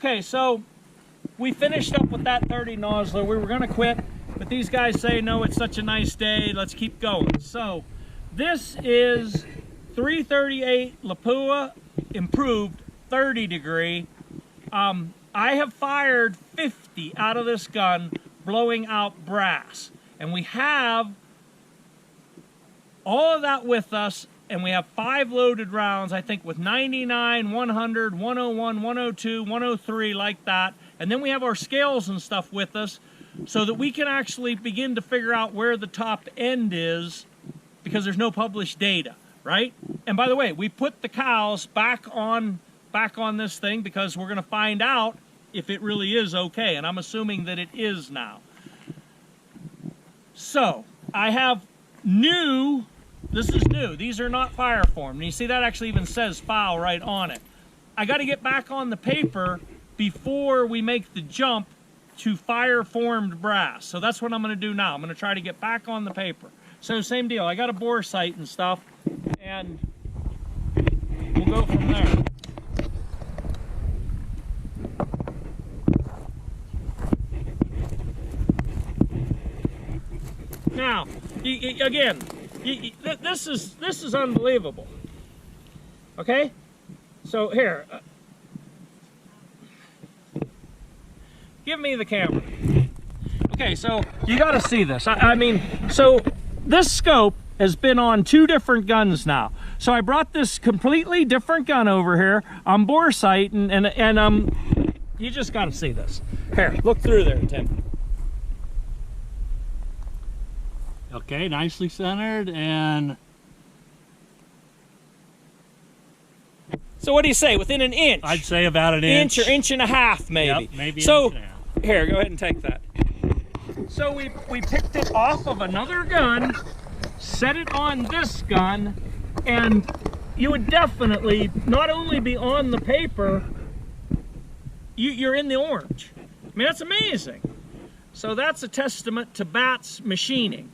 Okay, so we finished up with that 30 nozzler. We were gonna quit, but these guys say, no, it's such a nice day, let's keep going. So this is 338 Lapua improved 30 degree. I have fired 50 out of this gun, blowing out brass. And we have all of that with us, and we have 5 loaded rounds, I think, with 99, 100, 101, 102, 103, like that. And then we have our scales and stuff with us so that we can actually begin to figure out where the top end is, because there's no published data, right? And by the way, we put the cows back on this thing because we're going to find out if it really is okay, and I'm assuming that it is now. So I have new, this is new, these are not fire formed, and you see that actually even says foul right on it. I got to get back on the paper before we make the jump to fire formed brass. So that's what I'm going to do now. I'm going to try to get back on the paper. So same deal, I got a bore sight and stuff, and we'll go from there. Now, again, this is unbelievable. Okay, so here, give me the camera. Okay, so you got to see this. I mean, so this scope has been on 2 different guns now. So I brought this completely different gun over here on bore sight, and you just got to see this. Here, look through there, Tim. Okay, nicely centered, and so what do you say, within an inch? I'd say about an inch. Or inch and a half, maybe. Yep, maybe so, an inch and a half. Here, go ahead and take that. So we picked it off of another gun, set it on this gun, and you would definitely not only be on the paper, you're in the orange. I mean, that's amazing. So that's a testament to Bat's machining.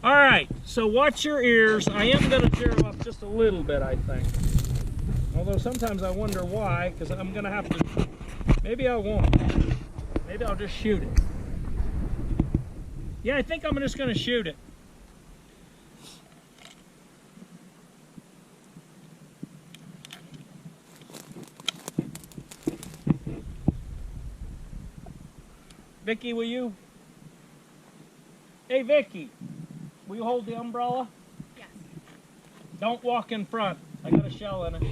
All right, so watch your ears. I am going to zero up just a little bit, I think. Although sometimes I wonder why, because I'm going to have to, maybe I won't. Maybe I'll just shoot it. Yeah, I think I'm just going to shoot it. Vicky, will you? Hey, Vicky. Will you hold the umbrella? Yes. Don't walk in front. I got a shell in it.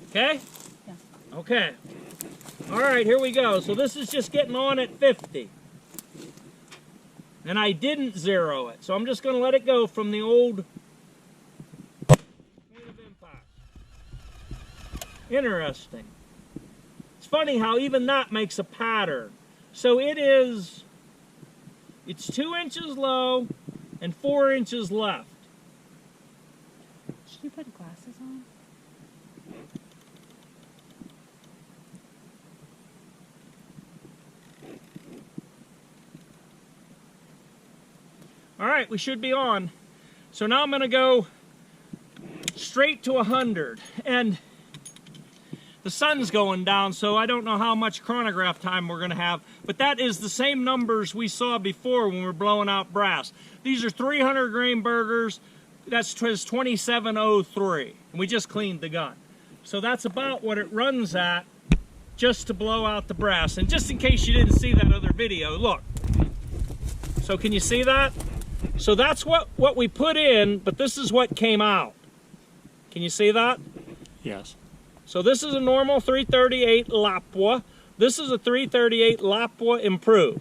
Okay? Yeah. Okay. All right, here we go. So this is just getting on at 50. And I didn't zero it. So I'm just going to let it go from the old interesting. It's funny how even that makes a pattern. So it's 2 inches low and 4 inches left. Should you put glasses on? All right, we should be on. So now I'm going to go straight to 100. And the sun's going down, so I don't know how much chronograph time we're going to have, but that is the same numbers we saw before when we were blowing out brass. These are 300 grain burgers. That's 2703, and we just cleaned the gun. So that's about what it runs at just to blow out the brass. And just in case you didn't see that other video, look. So can you see that? So that's what we put in, but this is what came out. Can you see that? yes. So this is a normal 338 Lapua. This is a 338 Lapua improved.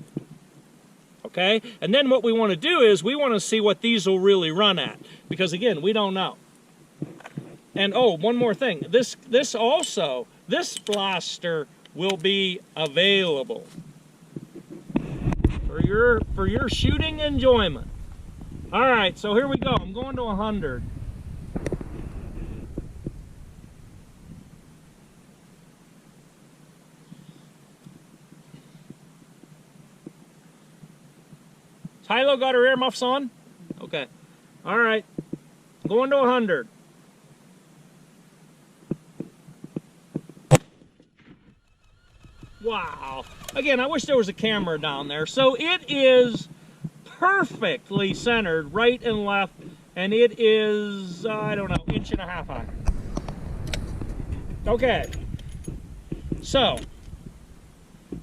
Okay? And then what we want to do is we want to see what these will really run at. Because again, we don't know. And oh, one more thing. This blaster will be available for your shooting enjoyment. All right, so here we go. I'm going to 100. Kylo got her earmuffs on? Okay. All right. Going to 100. Wow. Again, I wish there was a camera down there. So it is perfectly centered right and left, and it is, I don't know, 1.5 inches high. Okay. So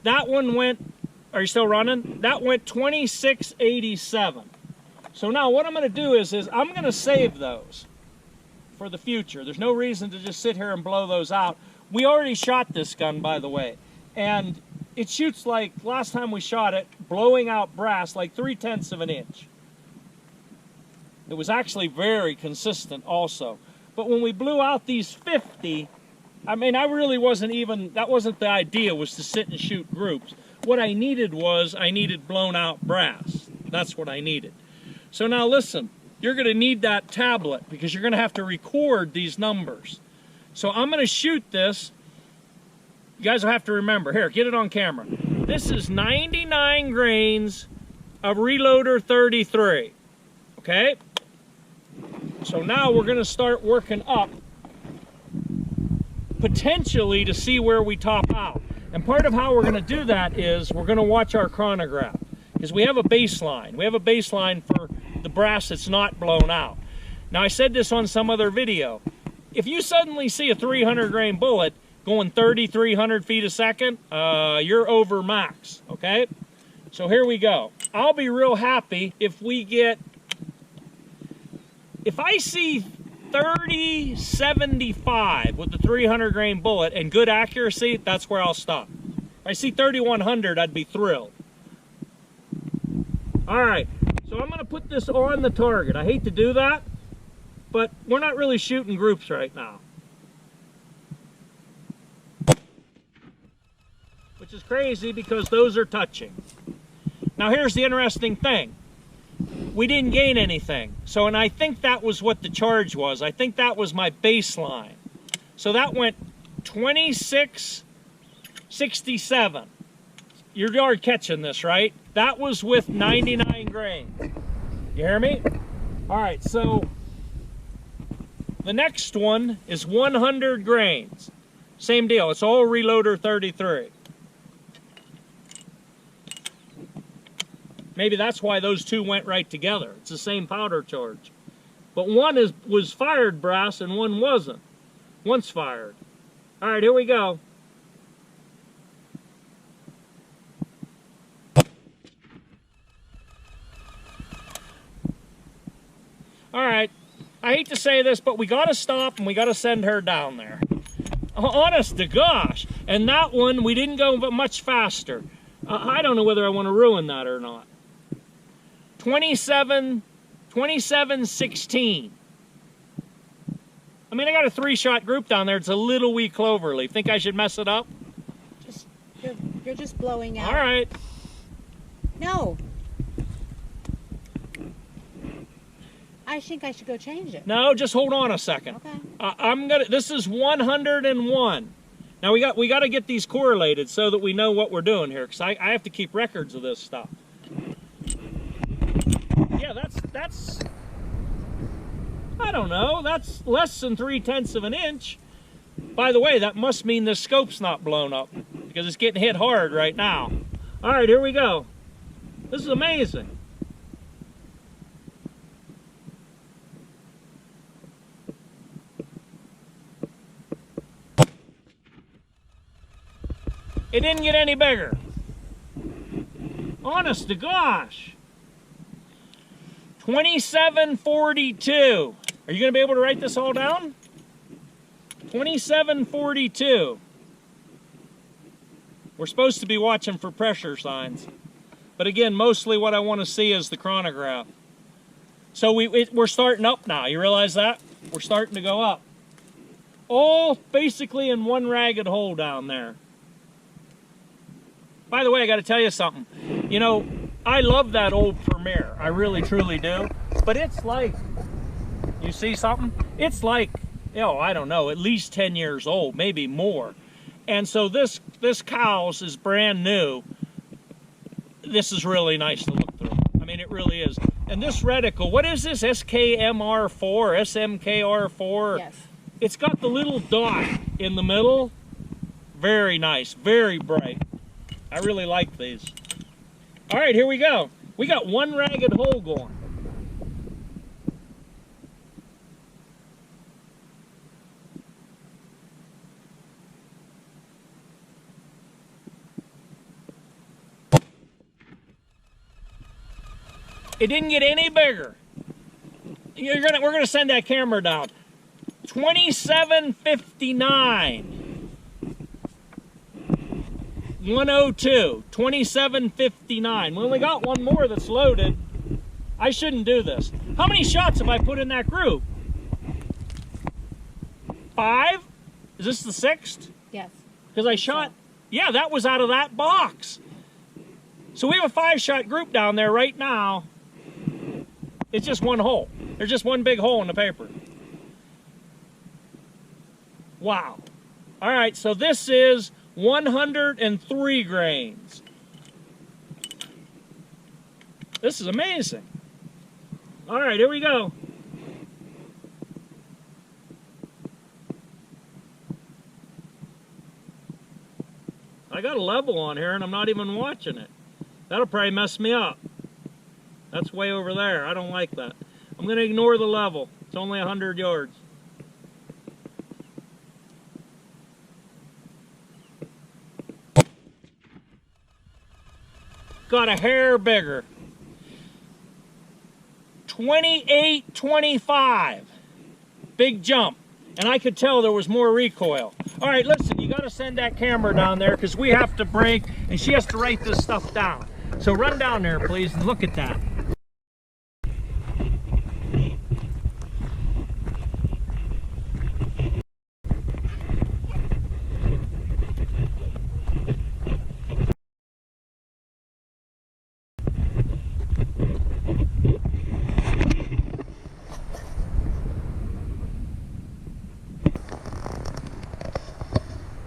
that one went, are you still running? That went 26.87. So now what I'm going to do is I'm going to save those for the future. There's no reason to just sit here and blow those out. We already shot this gun, by the way, and it shoots like, last time we shot it, blowing out brass, like 0.3 of an inch. It was actually very consistent also. But when we blew out these 50, I mean, I really wasn't even, that wasn't the idea, was to sit and shoot groups. What I needed was, I needed blown out brass. That's what I needed. So now listen, you're going to need that tablet because you're going to have to record these numbers. So I'm going to shoot this. You guys will have to remember. Here, get it on camera. This is 99 grains of Reloader 33. Okay? So now we're going to start working up, potentially to see where we top out. And part of how we're going to do that is we're going to watch our chronograph. Because we have a baseline. We have a baseline for the brass that's not blown out. Now, I said this on some other video. If you suddenly see a 300 grain bullet going 3,300 feet a second, you're over max, okay? So here we go. I'll be real happy if we get, if I see 3075 with the 300 grain bullet and good accuracy, that's where I'll stop. If I see 3100, I'd be thrilled. All right, so I'm going to put this on the target. I hate to do that, but we're not really shooting groups right now. Which is crazy because those are touching. Now here's the interesting thing. We didn't gain anything. So, and I think that was what the charge was. I think that was my baseline. So that went 26.67. You're catching this, right? That was with 99 grains. You hear me? All right, so the next one is 100 grains. Same deal. It's all Reloader 33. Maybe that's why those two went right together. It's the same powder charge. But one was fired brass and one wasn't. One's fired. All right, here we go. All right, I hate to say this, but we got to stop and we got to send her down there. Honest to gosh. And that one, we didn't go much faster. I don't know whether I want to ruin that or not. 27.16. I mean, I got a 3-shot group down there. It's a little wee cloverleaf. Think I should mess it up? You're just blowing out. All right. No. I think I should go change it. No, just hold on a second. Okay. This is 101. Now we got to get these correlated so that we know what we're doing here, because I have to keep records of this stuff. Yeah, that's I don't know, that's less than 0.3 of an inch. By the way, that must mean the scope's not blown up because it's getting hit hard right now. All right, here we go. This is amazing. It didn't get any bigger. Honest to gosh. 2742. Are you going to be able to write this all down? 2742. We're supposed to be watching for pressure signs. But again, mostly what I want to see is the chronograph. So we're starting up now. You realize that? We're starting to go up. All basically in one ragged hole down there. By the way, I got to tell you something. You know, I love that old Premier. I really, truly do. But it's like, you see something? It's like, I don't know, at least 10 years old, maybe more. And so this cow's is brand new. This is really nice to look through. I mean, it really is. And this reticle, what is this? SKMR4, SMKR4? Yes. It's got the little dot in the middle. Very nice, very bright. I really like these. All right, here we go. We got one ragged hole going. It didn't get any bigger. We're gonna send that camera down. 2759. 102. 2759. We only got one more that's loaded. I shouldn't do this. How many shots have I put in that group? 5? Is this the 6th? Yes. Because I shot, yeah, that was out of that box. So we have a 5-shot group down there right now. It's just one hole. There's just one big hole in the paper. Wow. All right, so this is 103 grains. This is amazing. All right, here we go. I got a level on here and I'm not even watching it. That'll probably mess me up. That's way over there. I don't like that. I'm going to ignore the level. It's only 100 yards. Got a hair bigger. 28.25. Big jump. And I could tell there was more recoil. All right, listen, you got to send that camera down there because we have to break and she has to write this stuff down. So run down there, please, and look at that.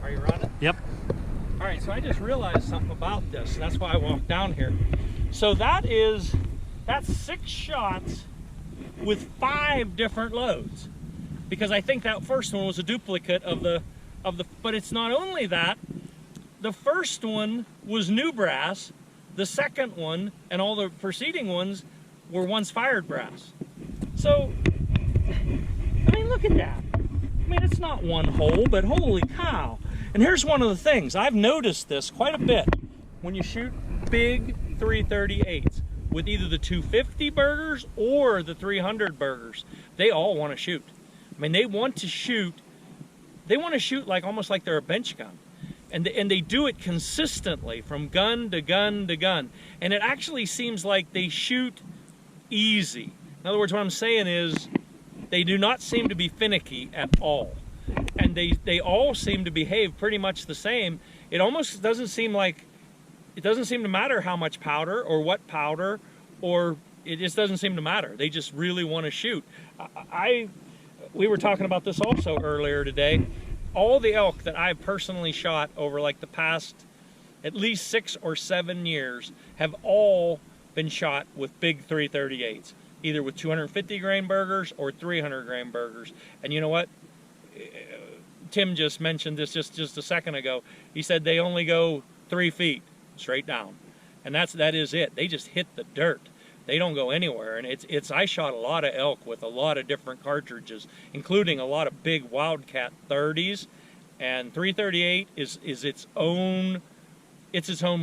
Are you running? Yep. All right, so I just realized something about this. That's why I walked down here. So that's 6 shots with 5 different loads. Because I think that first one was a duplicate of the, but it's not only that. The first one was new brass. The second one and all the preceding ones were once fired brass. So, I mean, look at that. I mean, it's not one hole, but holy cow. And here's one of the things. I've noticed this quite a bit when you shoot big 338s with either the 250 burgers or the 300 burgers. They all want to shoot. I mean, they want to shoot like almost like they're a bench gun. And they do it consistently from gun to gun to gun. And it actually seems like they shoot easy. In other words, what I'm saying is they do not seem to be finicky at all. And they all seem to behave pretty much the same. It almost doesn't seem like, it doesn't seem to matter how much powder or what powder, or it just doesn't seem to matter. They just really want to shoot. We were talking about this also earlier today. All the elk that I've personally shot over like the past at least 6 or 7 years have all been shot with big 338s, either with 250 grain burgers or 300 grain burgers. And you know what? Tim just mentioned this just a second ago. He said they only go 3 feet straight down, and that is it. They just hit the dirt. They don't go anywhere. And I shot a lot of elk with a lot of different cartridges, including a lot of big Wildcat 30s, and 338 is its own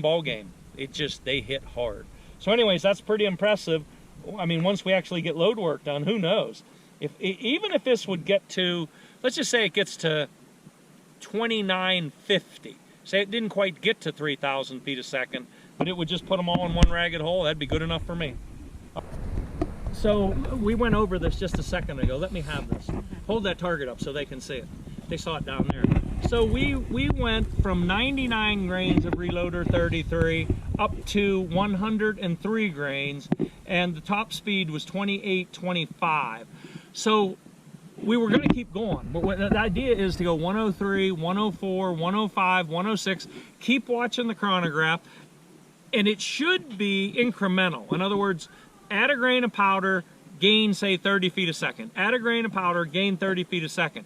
ball game. They hit hard. So anyways, that's pretty impressive. I mean, once we actually get load work done, who knows? Even if this would get to, let's just say it gets to 2950. Say it didn't quite get to 3,000 feet a second, but it would just put them all in one ragged hole. That'd be good enough for me. So we went over this just a second ago. Let me have this. Hold that target up so they can see it. They saw it down there. So we went from 99 grains of Reloader 33 up to 103 grains, and the top speed was 28.25. So we were going to keep going. But the idea is to go 103, 104, 105, 106. Keep watching the chronograph. And it should be incremental. In other words, add a grain of powder, gain, say, 30 feet a second. Add a grain of powder, gain 30 feet a second.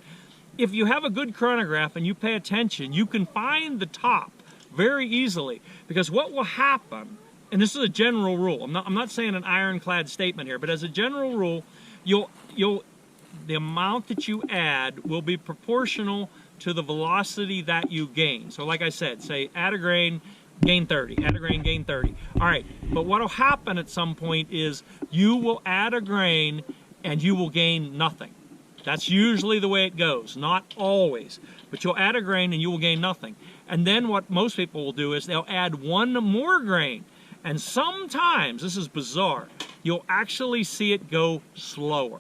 If you have a good chronograph and you pay attention, you can find the top very easily. Because what will happen, and this is a general rule, I'm not saying an ironclad statement here, but as a general rule, the amount that you add will be proportional to the velocity that you gain. So like I said, say add a grain, gain 30, add a grain, gain 30. All right, but what will happen at some point is you will add a grain and you will gain nothing. That's usually the way it goes, not always. But you'll add a grain and you will gain nothing. And then what most people will do is they'll add one more grain. And sometimes, this is bizarre, you'll actually see it go slower.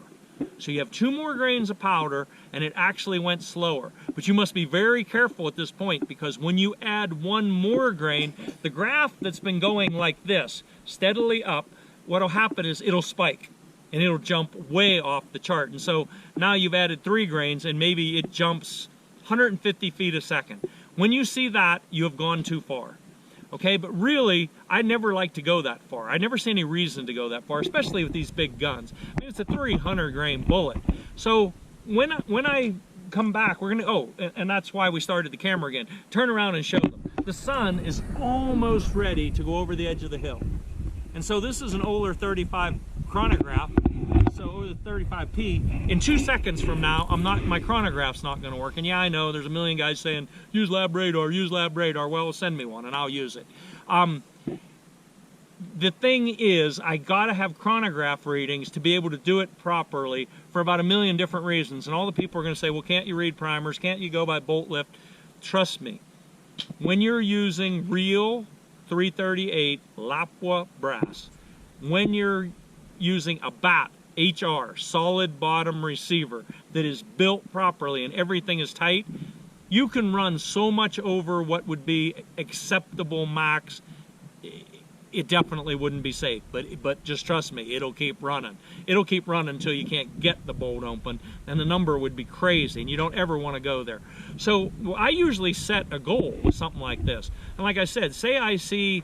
So you have 2 more grains of powder and it actually went slower. But you must be very careful at this point, because when you add 1 more grain, the graph that's been going like this, steadily up, what'll happen is it'll spike and it'll jump way off the chart. And so now you've added 3 grains and maybe it jumps 150 feet a second. When you see that, you have gone too far. Okay, but really, I never like to go that far. I never see any reason to go that far, especially with these big guns. I mean, it's a 300 grain bullet. So when I come back, we're gonna, and that's why we started the camera again. Turn around and show them. The sun is almost ready to go over the edge of the hill. And so this is an Oler 35 chronograph, so the 35P. In 2 seconds from now, my chronograph's not going to work. And yeah, I know there's a million guys saying, use lab radar, use lab radar. Well, send me one and I'll use it. The thing is, I got to have chronograph readings to be able to do it properly for about a million different reasons. And all the people are going to say, well, can't you read primers? Can't you go by bolt lift? Trust me, when you're using real 338 Lapua brass, when you're using a BAT HR, solid bottom receiver, that is built properly and everything is tight, you can run so much over what would be acceptable max. It definitely wouldn't be safe, but just trust me, it'll keep running. It'll keep running until you can't get the bolt open, and the number would be crazy, and you don't ever want to go there. So I usually set a goal with something like this. And like I said, say I see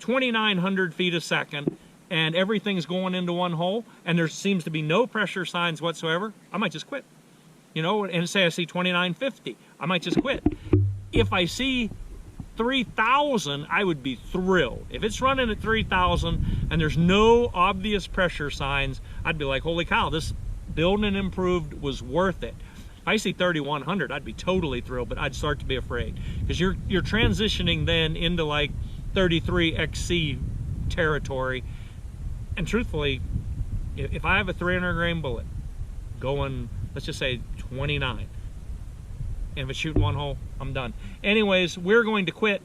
2,900 feet a second, and everything's going into one hole, and there seems to be no pressure signs whatsoever, I might just quit. You know, and say I see 2,950, I might just quit. If I see 3,000, I would be thrilled. If it's running at 3,000 and there's no obvious pressure signs, I'd be like, holy cow, this build and improved was worth it. If I see 3,100, I'd be totally thrilled, but I'd start to be afraid, because you're transitioning then into like 33 XC territory. And truthfully, if I have a 300 grain bullet going, let's just say 29, and if it's shooting one hole, I'm done. Anyways, we're going to quit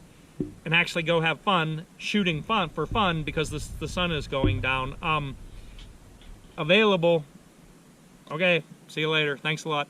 and actually go have fun shooting for fun, because the sun is going down. Available. Okay, see you later. Thanks a lot.